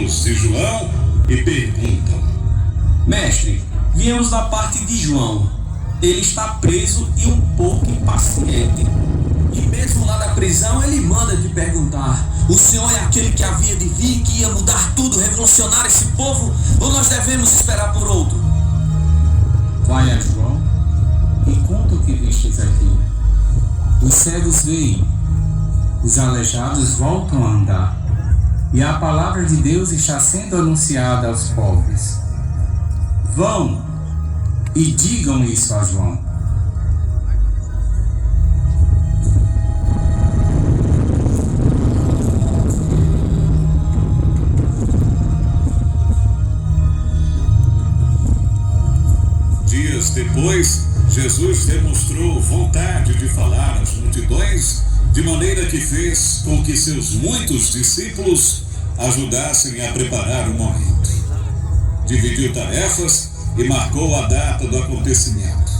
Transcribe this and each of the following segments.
discípulos de João e perguntam: Mestre, viemos da parte de João. Ele está preso e um pouco impaciente. E mesmo lá da prisão, ele manda te perguntar: o senhor é aquele que havia de vir, que ia mudar tudo, revolucionar esse povo? Ou nós devemos esperar por outro? Vai a João e conta o que vistes aqui. Os cegos veem, os aleijados voltam a andar, e a palavra de Deus está sendo anunciada aos pobres. Vão e digam isso a João. Dias depois, Jesus demonstrou vontade de falar às multidões, de maneira que fez com que seus muitos discípulos ajudassem a preparar o momento. Dividiu tarefas e marcou a data do acontecimento.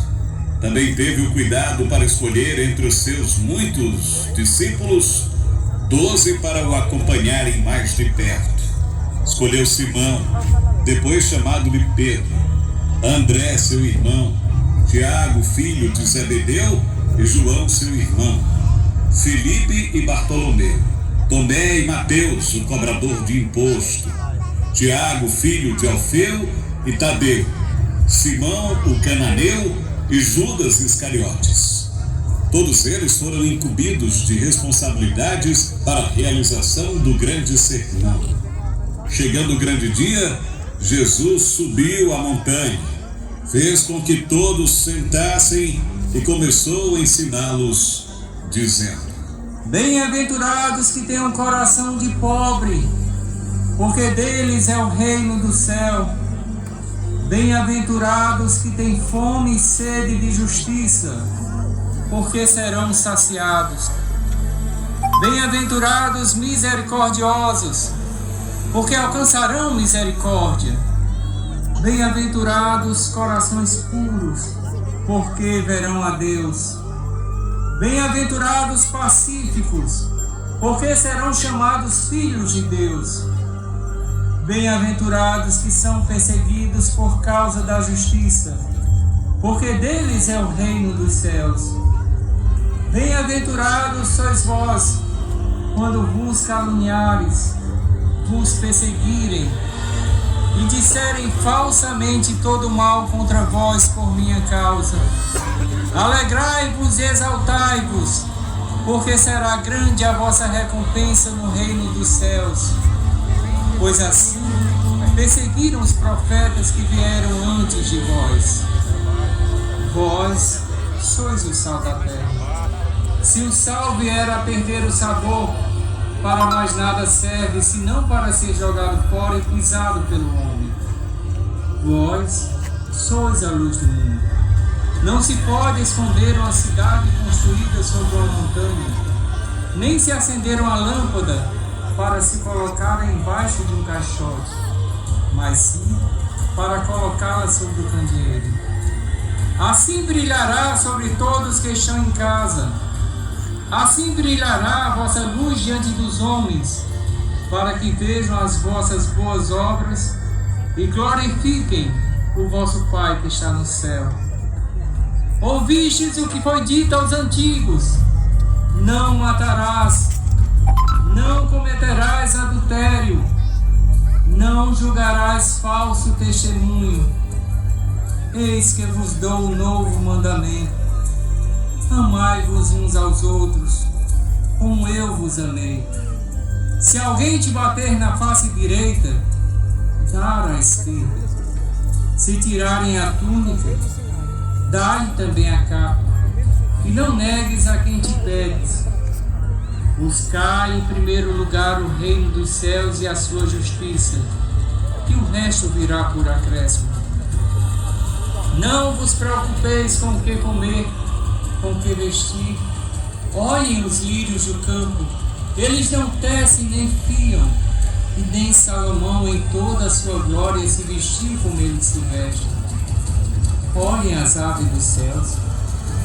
Também teve o cuidado para escolher entre os seus muitos discípulos 12 para o acompanharem mais de perto. Escolheu Simão, depois chamado de Pedro, André, seu irmão, Tiago, filho de Zebedeu, e João, seu irmão, Filipe e Bartolomeu, Tomé e Mateus, o cobrador de imposto, Tiago, filho de Alfeu, e Tadeu, Simão, o cananeu, e Judas Iscariotes. Todos eles foram incumbidos de responsabilidades para a realização do grande sermão. Chegando o grande dia, Jesus subiu a montanha, fez com que todos sentassem e começou a ensiná-los, dizendo: Bem-aventurados que têm um coração de pobre, porque deles é o reino do céu. Bem-aventurados que têm fome e sede de justiça, porque serão saciados. Bem-aventurados misericordiosos, porque alcançarão misericórdia. Bem-aventurados corações puros, porque verão a Deus. Bem-aventurados pacíficos, porque serão chamados filhos de Deus. Bem-aventurados que são perseguidos por causa da justiça, porque deles é o reino dos céus. Bem-aventurados sois vós, quando vos caluniares, vos perseguirem e disserem falsamente todo mal contra vós por minha causa. Alegrai-vos e exaltai-vos, porque será grande a vossa recompensa no reino dos céus. Pois assim perseguiram os profetas que vieram antes de vós. Vós sois o sal da terra. Se o sal vier a perder o sabor, para mais nada serve, senão para ser jogado fora e pisado pelo homem. Vós sois a luz do mundo. Não se pode esconder uma cidade construída sobre uma montanha, nem se acender uma lâmpada para se colocar embaixo de um caixote, mas sim para colocá-la sobre o candeeiro. Assim brilhará sobre todos que estão em casa. Assim brilhará a vossa luz diante dos homens, para que vejam as vossas boas obras e glorifiquem o vosso Pai que está no céu. Ouvistes o que foi dito aos antigos: não matarás, não cometerás adultério, não julgarás falso testemunho. Eis que vos dou um novo mandamento: amai-vos uns aos outros, como eu vos amei. Se alguém te bater na face direita, dá à esquerda. Se tirarem a túnica, dá-lhe também a capa. E não negues a quem te pedes. Buscai em primeiro lugar o reino dos céus e a sua justiça, que o resto virá por acréscimo. Não vos preocupeis com o que comer, com o que vestir. Olhem os lírios do campo, eles não tecem nem fiam, e nem Salomão em toda a sua glória se vestiu como ele se veste. Olhem as aves dos céus,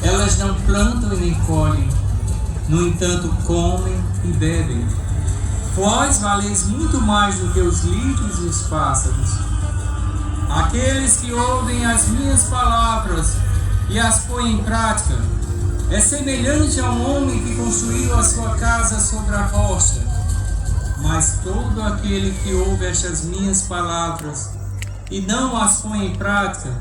elas não plantam e nem colhem, no entanto comem e bebem. Vós valeis muito mais do que os lírios e os pássaros. Aqueles que ouvem as minhas palavras e as põem em prática é semelhante a um homem que construiu a sua casa sobre a rocha. Mas todo aquele que ouve estas minhas palavras e não as põe em prática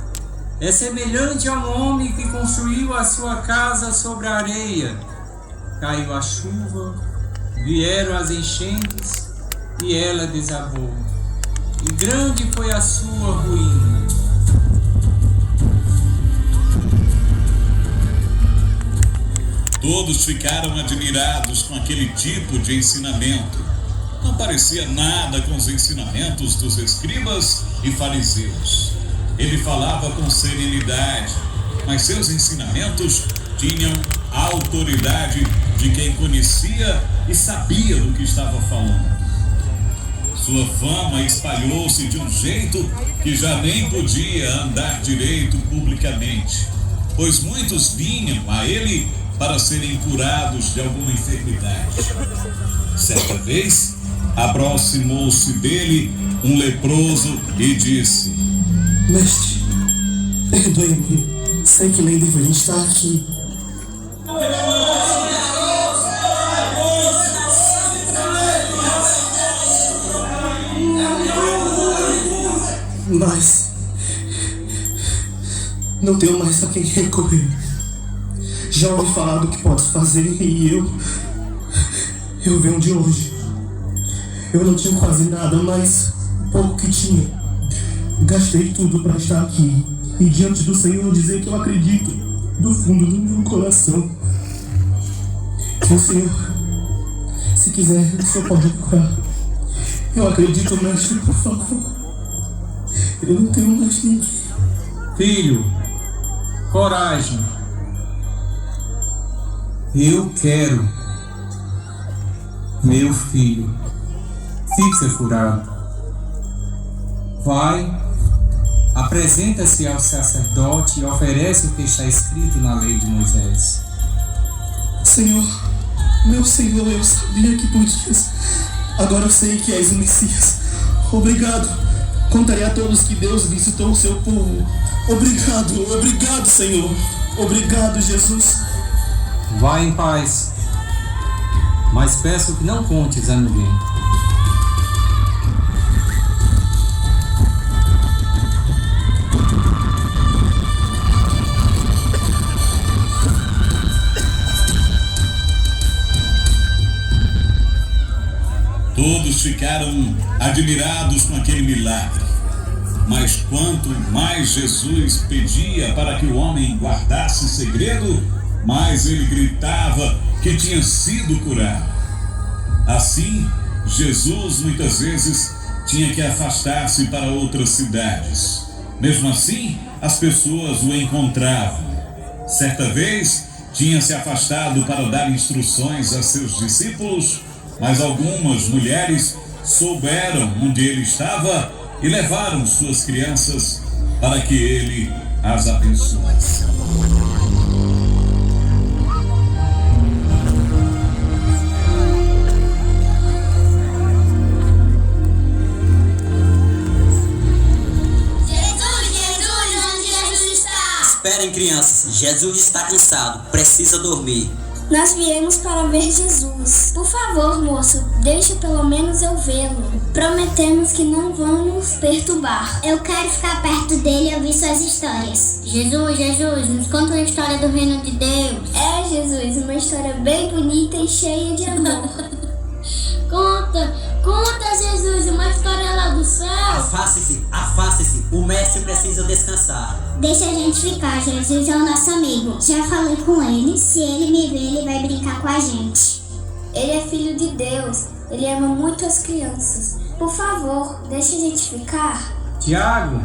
é semelhante a um homem que construiu a sua casa sobre a areia. Caiu a chuva, vieram as enchentes e ela desabou. E grande foi a sua ruína. Todos ficaram admirados com aquele tipo de ensinamento. Não parecia nada com os ensinamentos dos escribas e fariseus. Ele falava com serenidade, mas seus ensinamentos tinham a autoridade de quem conhecia e sabia do que estava falando. Sua fama espalhou-se de um jeito que já nem podia andar direito publicamente, pois muitos vinham a ele para serem curados de alguma enfermidade. Certa vez, aproximou-se dele um leproso e disse: Mestre, perdoe-me, sei que nem deveria estar aqui. Mas não tenho mais a quem recorrer. Já ouvi falar do que posso fazer e eu venho de longe. Eu não tinha quase nada, mas o pouco que tinha, gastei tudo para estar aqui e diante do Senhor dizer que eu acredito do fundo do meu coração. O Senhor, se quiser, o Senhor pode curar. Eu acredito, mestre, por favor. Eu não tenho mais ninguém. Filho, coragem. Eu quero. Meu filho, fique curado. Vai, apresenta-se ao sacerdote e oferece o que está escrito na lei de Moisés. Senhor, meu Senhor, eu sabia que podias. Agora eu sei que és o Messias. Obrigado. Contarei a todos que Deus visitou o seu povo. Obrigado, Senhor. Obrigado, Jesus. Vai em paz, mas peço que não contes a ninguém. Todos ficaram admirados com aquele milagre. Mas quanto mais Jesus pedia para que o homem guardasse segredo, mais ele gritava que tinha sido curado. Assim, Jesus muitas vezes tinha que afastar-se para outras cidades. Mesmo assim, as pessoas o encontravam. Certa vez, tinha se afastado para dar instruções a seus discípulos, mas algumas mulheres souberam onde ele estava e levaram suas crianças para que ele as abençoasse. Esperem, crianças, Jesus está cansado, precisa dormir. Nós viemos para ver Jesus. Por favor, moço, deixe pelo menos eu vê-lo. Prometemos que não vamos perturbar. Eu quero ficar perto dele e ouvir suas histórias. Jesus, nos conta a história do reino de Deus. É, Jesus, uma história bem bonita e cheia de amor. Conta, Jesus, uma história lá do céu. Afaste-se, o mestre precisa descansar. Deixa a gente ficar, Jesus é o nosso amigo. Já falei com ele, se ele me ver, ele vai brincar com a gente. Ele é filho de Deus, ele ama muito as crianças. Por favor, deixa a gente ficar. Tiago,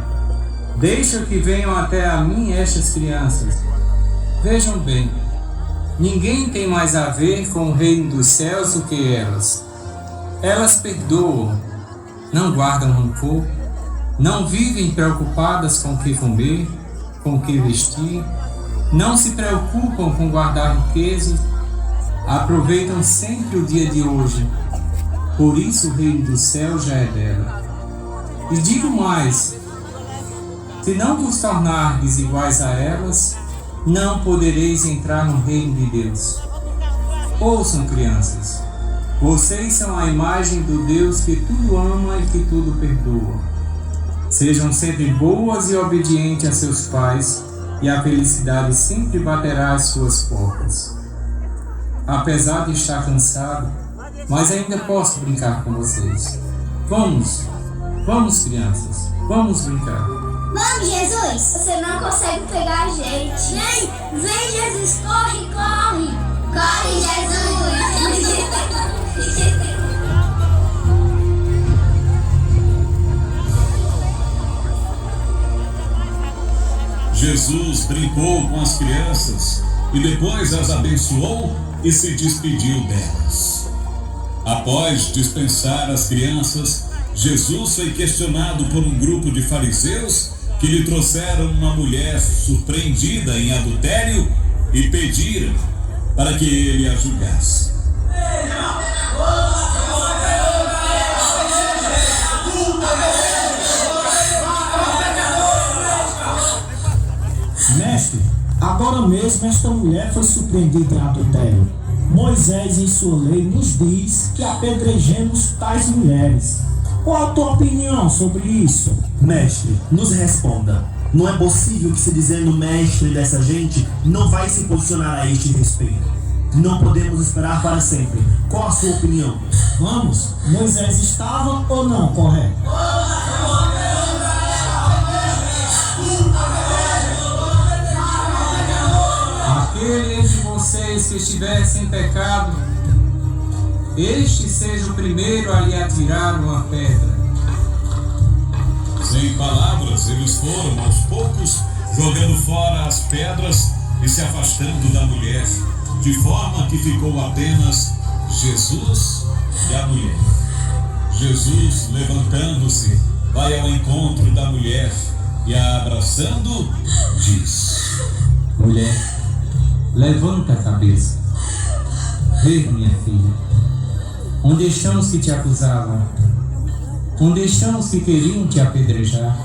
deixa que venham até a mim estas crianças. Vejam bem, ninguém tem mais a ver com o reino dos céus do que elas. Elas perdoam, não guardam rancor, não vivem preocupadas com o que comer, com o que vestir, não se preocupam com guardar riquezas, aproveitam sempre o dia de hoje. Por isso o reino do céu já é dela. E digo mais: se não vos tornardes iguais a elas, não podereis entrar no reino de Deus. Ouçam, crianças, vocês são a imagem do Deus que tudo ama e que tudo perdoa. Sejam sempre boas e obedientes a seus pais, e a felicidade sempre baterá às suas portas. Apesar de estar cansado, mas ainda posso brincar com vocês. Vamos, crianças, vamos brincar. Vamos, Jesus! Você não consegue pegar a gente. Vem, Jesus! Corre, corre! Corre, Jesus! Jesus brincou com as crianças e depois as abençoou e se despediu delas. Após dispensar as crianças, Jesus foi questionado por um grupo de fariseus que lhe trouxeram uma mulher surpreendida em adultério e pediram para que ele a julgasse. Mestre, agora mesmo esta mulher foi surpreendida em adultério. Moisés, em sua lei, nos diz que apedrejemos tais mulheres. Qual a tua opinião sobre isso? Mestre, nos responda. Não é possível que, se dizendo mestre dessa gente, não vai se posicionar a este respeito. Não podemos esperar para sempre. Qual a sua opinião? Vamos, Moisés estava ou não correto? Aquele entre vocês que estiver sem pecado, este seja o primeiro a lhe atirar uma pedra. Sem palavras, eles foram aos poucos jogando fora as pedras e se afastando da mulher, de forma que ficou apenas Jesus e a mulher. Jesus, levantando-se, vai ao encontro da mulher e, a abraçando, diz: Mulher, levanta a cabeça. Vê, minha filha, onde estão os que te acusavam? Onde estão os que queriam te apedrejar?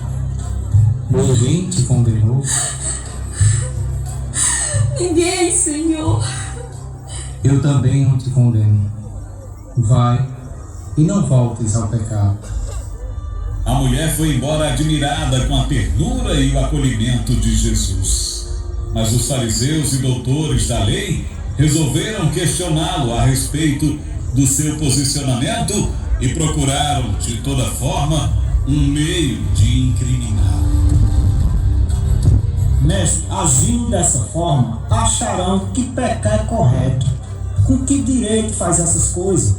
Ninguém te condenou? Ninguém, Senhor. Eu também não te condeno. Vai e não voltes ao pecado. A mulher foi embora admirada com a ternura e o acolhimento de Jesus. Mas os fariseus e doutores da lei resolveram questioná-lo a respeito do seu posicionamento e procuraram, de toda forma, um meio de incriminá-lo. Mestre, agindo dessa forma, acharão que pecar é correto. Com que direito faz essas coisas?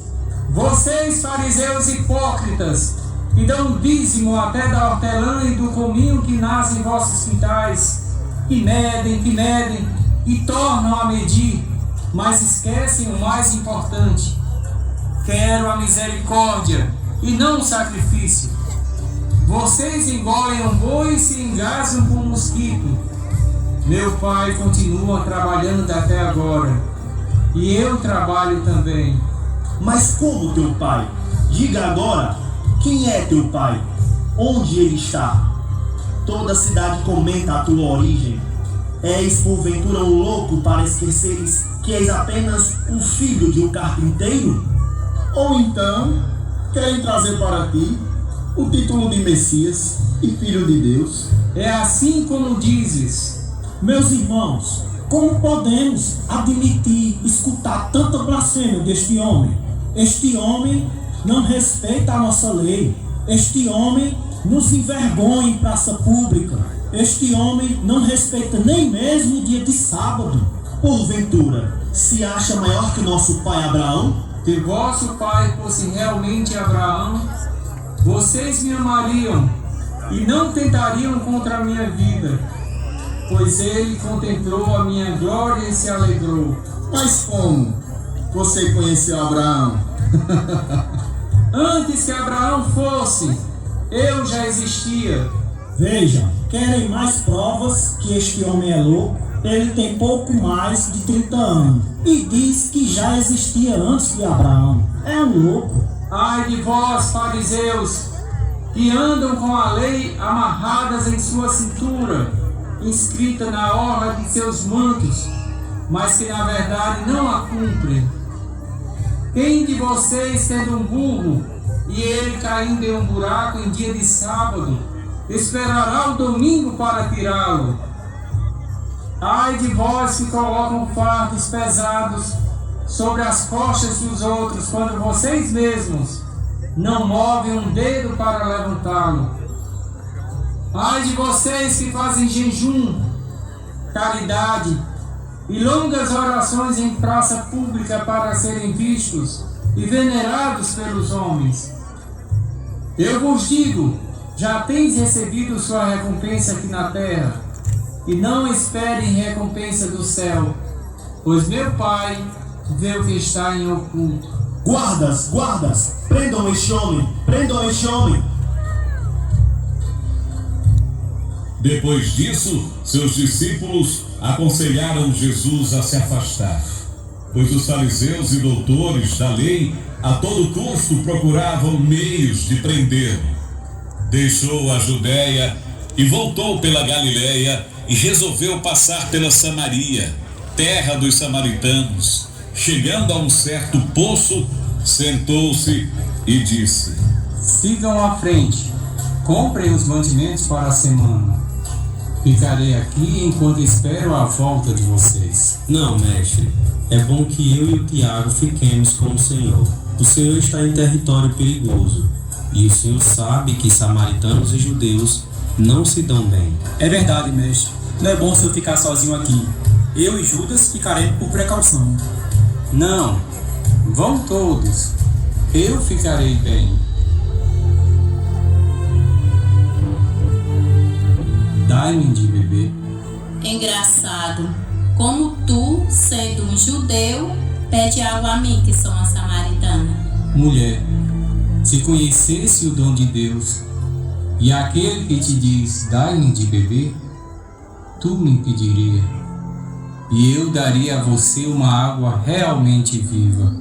Vocês, fariseus hipócritas, que dão dízimo até da hortelã e do cominho que nasce em vossos quintais, que medem e tornam a medir, mas esquecem o mais importante. Quero a misericórdia e não o sacrifício. Vocês engolem um boi e se engasgam com um mosquito. Meu pai continua trabalhando até agora, e eu trabalho também. Mas como teu pai? Diga agora, quem é teu pai? Onde ele está? Toda a cidade comenta a tua origem. És porventura um louco para esqueceres que és apenas o filho de um carpinteiro? Ou então, querem trazer para ti o título de Messias e Filho de Deus? É assim como dizes. Meus irmãos, como podemos admitir escutar tanta blasfêmia deste homem? Este homem não respeita a nossa lei. Este homem nos envergonha em praça pública. Este homem não respeita nem mesmo o dia de sábado. Porventura, se acha maior que nosso pai Abraão? Se vosso pai fosse realmente Abraão, vocês me amariam e não tentariam contra a minha vida, pois ele contemplou a minha glória e se alegrou. Mas como? Você conheceu Abraão? Antes que Abraão fosse, eu já existia. Vejam, querem mais provas que este homem é louco? Ele tem pouco mais de 30 anos e diz que já existia antes de Abraão. É um louco. Ai de vós, fariseus, que andam com a lei amarradas em sua cintura, inscrita na orla de seus mantos, mas que na verdade não a cumprem. Quem de vocês, tendo um burro, e ele caindo em um buraco em dia de sábado, esperará o domingo para tirá-lo? Ai de vós que colocam fardos pesados sobre as costas dos outros, quando vocês mesmos não movem um dedo para levantá-lo. Ai de vocês que fazem jejum, caridade e longas orações em praça pública para serem vistos e venerados pelos homens. Eu vos digo, já tendes recebido sua recompensa aqui na terra, e não esperem recompensa do céu, pois meu Pai vê o que está em oculto. Guardas, prendam este homem. Depois disso, seus discípulos aconselharam Jesus a se afastar, pois os fariseus e doutores da lei a todo custo procuravam meios de prendê-lo. Deixou a Judéia e voltou pela Galiléia e resolveu passar pela Samaria, terra dos samaritanos. Chegando a um certo poço, sentou-se e disse: Sigam à frente, comprem os mantimentos para a semana. Ficarei aqui enquanto espero a volta de vocês. Não, mestre, é bom que eu e o Tiago fiquemos com o Senhor. O Senhor está em território perigoso, e o Senhor sabe que samaritanos e judeus não se dão bem. É verdade, mestre. Não é bom o senhor ficar sozinho aqui. Eu e Judas ficaremos por precaução. Não, vão todos. Eu ficarei bem. Dai-me de beber. Engraçado, como tu, sendo um judeu, pede água a mim, que sou uma samaritana. Mulher, se conhecesse o dom de Deus, e aquele que te diz, dai-me de beber, tu me pediria, e eu daria a você uma água realmente viva.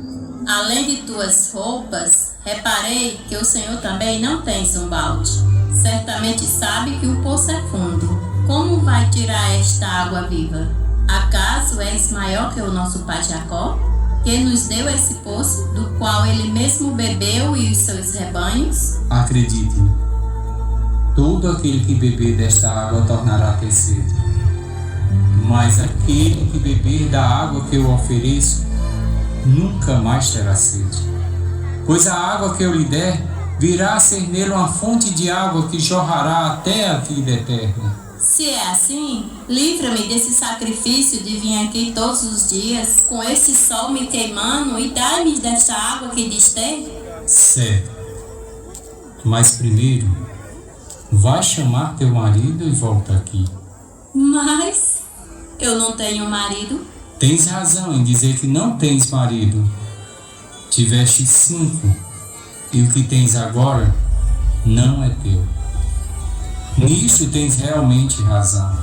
Além de tuas roupas, reparei que o Senhor também não tens um balde. Certamente sabe que o poço é fundo. Como vai tirar esta água viva? Acaso és maior que o nosso pai Jacó, que nos deu esse poço, do qual ele mesmo bebeu e os seus rebanhos? Acredite-me, todo aquele que beber desta água tornará a ter sede. Mas aquele que beber da água que eu ofereço, nunca mais terá sede. Pois a água que eu lhe der, virá a ser nele uma fonte de água que jorrará até a vida eterna. Se é assim, livra-me desse sacrifício de vir aqui todos os dias, com esse sol me queimando, e dai-me desta água que diz ter. Certo. Mas primeiro, vai chamar teu marido e volta aqui. Mas eu não tenho marido. Tens razão em dizer que não tens marido. Tiveste 5, e o que tens agora não é teu. Nisso tens realmente razão.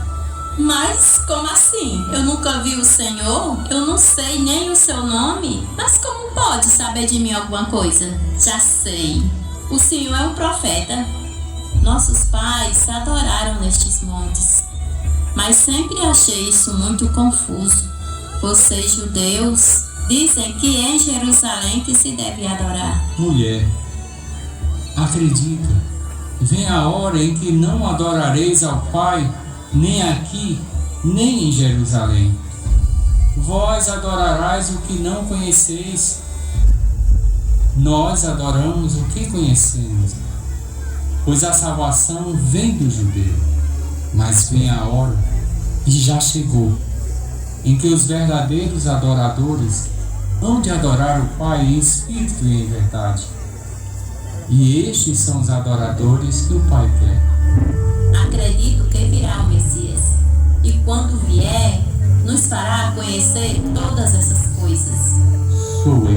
Mas como assim? Eu nunca vi o Senhor, eu não sei nem o seu nome. Mas como pode saber de mim alguma coisa? Já sei. O Senhor é um profeta. Nossos pais adoraram nestes montes. Mas sempre achei isso muito confuso. Vocês, judeus, dizem que é em Jerusalém que se deve adorar. Mulher, acredita. Vem a hora em que não adorareis ao Pai, nem aqui, nem em Jerusalém. Vós adorarais o que não conheceis. Nós adoramos o que conhecemos, pois a salvação vem do judeu. Mas vem a hora, e já chegou, em que os verdadeiros adoradores hão de adorar o Pai em espírito e em verdade. E estes são os adoradores que o Pai quer. Acredito que virá o Messias. E quando vier, nos fará conhecer todas essas coisas. Sou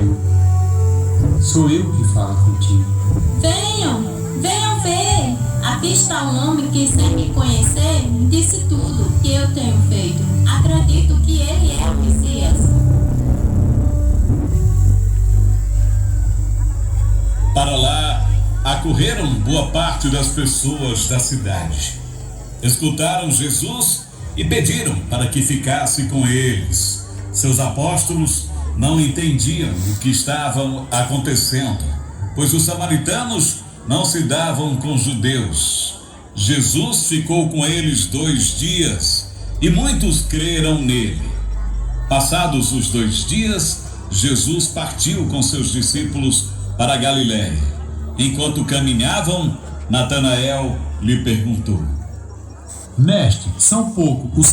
eu que falo contigo. Venham ver. Aqui está um homem que, sem me conhecer, me disse tudo que eu tenho feito. Acredito que ele é o Messias. Para lá acorreram boa parte das pessoas da cidade. Escutaram Jesus e pediram para que ficasse com eles. Seus apóstolos não entendiam o que estava acontecendo, pois os samaritanos não se davam com os judeus. Jesus ficou com eles 2 dias e muitos creram nele. Passados os 2 dias, Jesus partiu com seus discípulos para a Galiléia. Enquanto caminhavam, Natanael lhe perguntou: Mestre, são poucos os